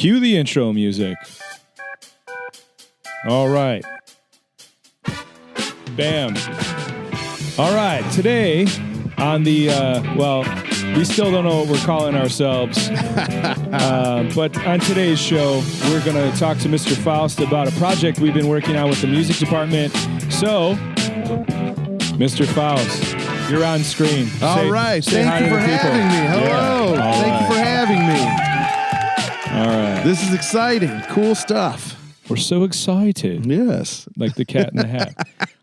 Cue the intro music. All right. Bam. All right. Today on the, we still don't know what we're calling ourselves. But on today's show, we're going to talk to Mr. Faust about a project we've been working on with the music department. So, Mr. Faust, you're on screen. All right. Thank you for having me. Hello. Yeah. Thank you for having me. All right. This is exciting. Cool stuff. We're so excited. Yes. Like the cat in the hat.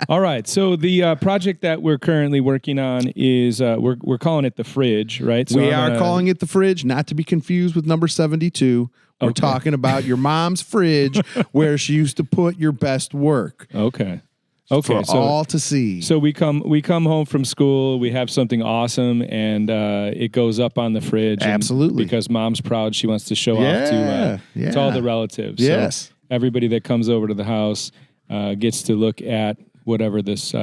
All right. So the project that we're currently working on is we're calling it the fridge, right? So we are calling it the fridge, not to be confused with number 72. We're talking about your mom's fridge where she used to put your best work. Okay. For all to see. So we come home from school, we have something awesome, and it goes up on the fridge. Absolutely. Because mom's proud, she wants to show off to all the relatives. Yes. So everybody that comes over to the house gets to look at whatever this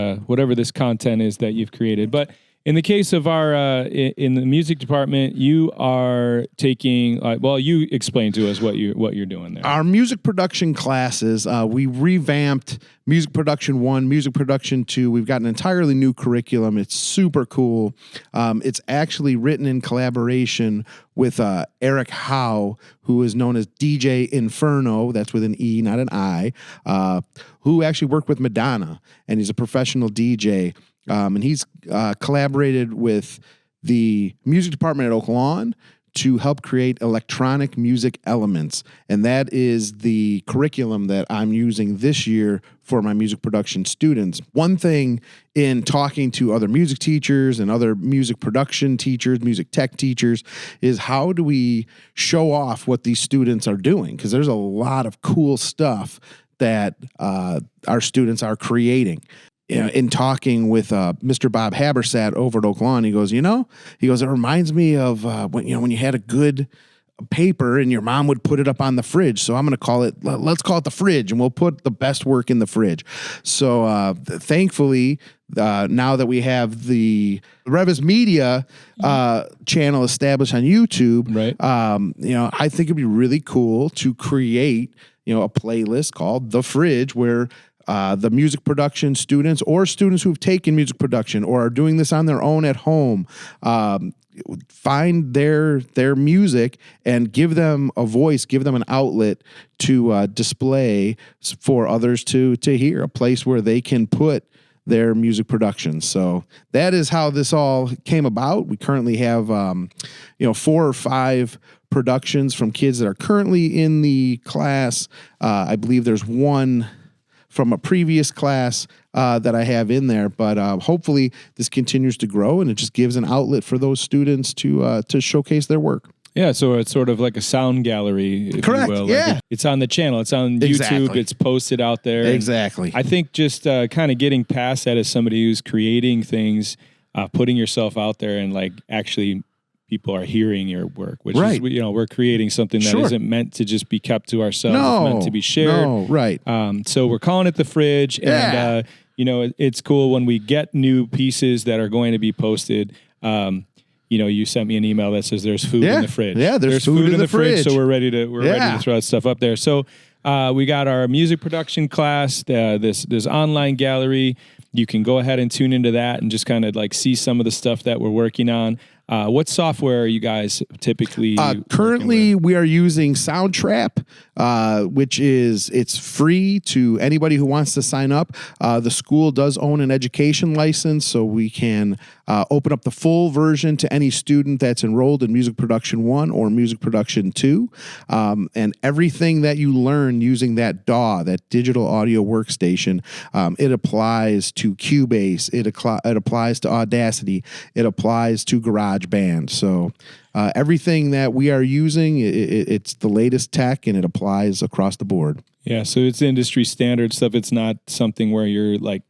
content is that you've created. But in the case of our in the music department, you are taking you explain to us what you're doing there. Our music production classes, we revamped Music Production 1, Music Production 2. We've got an entirely new curriculum. It's super cool. It's actually written in collaboration with Eric Howe, who is known as DJ Inferno. That's with an E, not an I. Who actually worked with Madonna, and he's a professional DJ. And he's collaborated with the music department at Oak Lawn to help create electronic music elements. And that is the curriculum that I'm using this year for my music production students. One thing in talking to other music teachers and other music production teachers, music tech teachers, is how do we show off what these students are doing? Because there's a lot of cool stuff that our students are creating. In talking with Mr. Bob Habersat over at Oak Lawn, he goes, it reminds me of when you had a good paper and your mom would put it up on the fridge. So I'm going to let's call it the fridge, and we'll put the best work in the fridge. So thankfully, now that we have the Revis Media channel established on YouTube, right. I think it'd be really cool to create, a playlist called The Fridge where the music production students or students who've taken music production or are doing this on their own at home, find their music and give them a voice, give them an outlet to display for others to hear, a place where they can put their music production. So that is how this all came about. We currently have 4 or 5 productions from kids that are currently in the class. I believe there's one from a previous class that I have in there, but hopefully this continues to grow and it just gives an outlet for those students to showcase their work. Yeah, so it's sort of like a sound gallery, if Correct, you will. yeah. Like it's on the channel. It's on Exactly. YouTube. It's posted out there. Exactly. I think just kind of getting past that as somebody who's creating things, putting yourself out there and like actually people are hearing your work, which right. is, we're creating something that Sure. isn't meant to just be kept to ourselves. No, it's meant to be shared. No, right. So we're calling it the fridge. Yeah. And, it's cool when we get new pieces that are going to be posted. You sent me an email that says there's food in the fridge. Yeah, there's food in the fridge. So we're ready to throw that stuff up there. So we got our music production class, this online gallery. You can go ahead and tune into that and just kind of like see some of the stuff that we're working on. What software are you guys typically currently we are using Soundtrap, which it's free to anybody who wants to sign up. The school does own an education license, so we can open up the full version to any student that's enrolled in Music Production 1 or Music Production 2. And everything that you learn using that DAW, that digital audio workstation, it applies to Cubase, it applies to Audacity, it applies to GarageBand. So everything that we are using, it's the latest tech and it applies across the board. Yeah, so it's industry standard stuff. It's not something where you're like,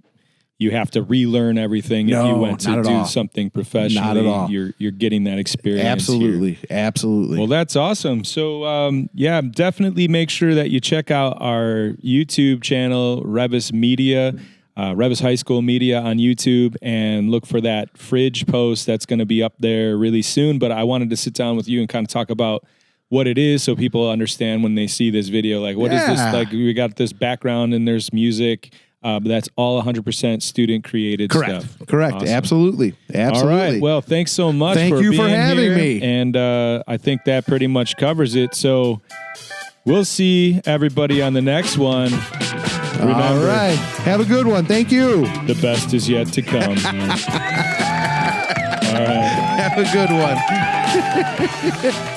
you have to relearn everything if you went to do something professionally. Not at all. You're getting that experience. Absolutely. Here. Absolutely. Well, that's awesome. So, definitely make sure that you check out our YouTube channel, Revis Media, Revis High School Media on YouTube, and look for that fridge post that's going to be up there really soon. But I wanted to sit down with you and kind of talk about what it is so people understand when they see this video, like what is this, like we got this background and there's music, but that's all 100% student created stuff. Correct. Awesome. Absolutely. All right. Well, thanks so much. Thank you for being having here. me. And I think that pretty much covers it. So we'll see everybody on the next one. Remember, all right. Have a good one. Thank you. the best is yet to come. All right. Have a good one.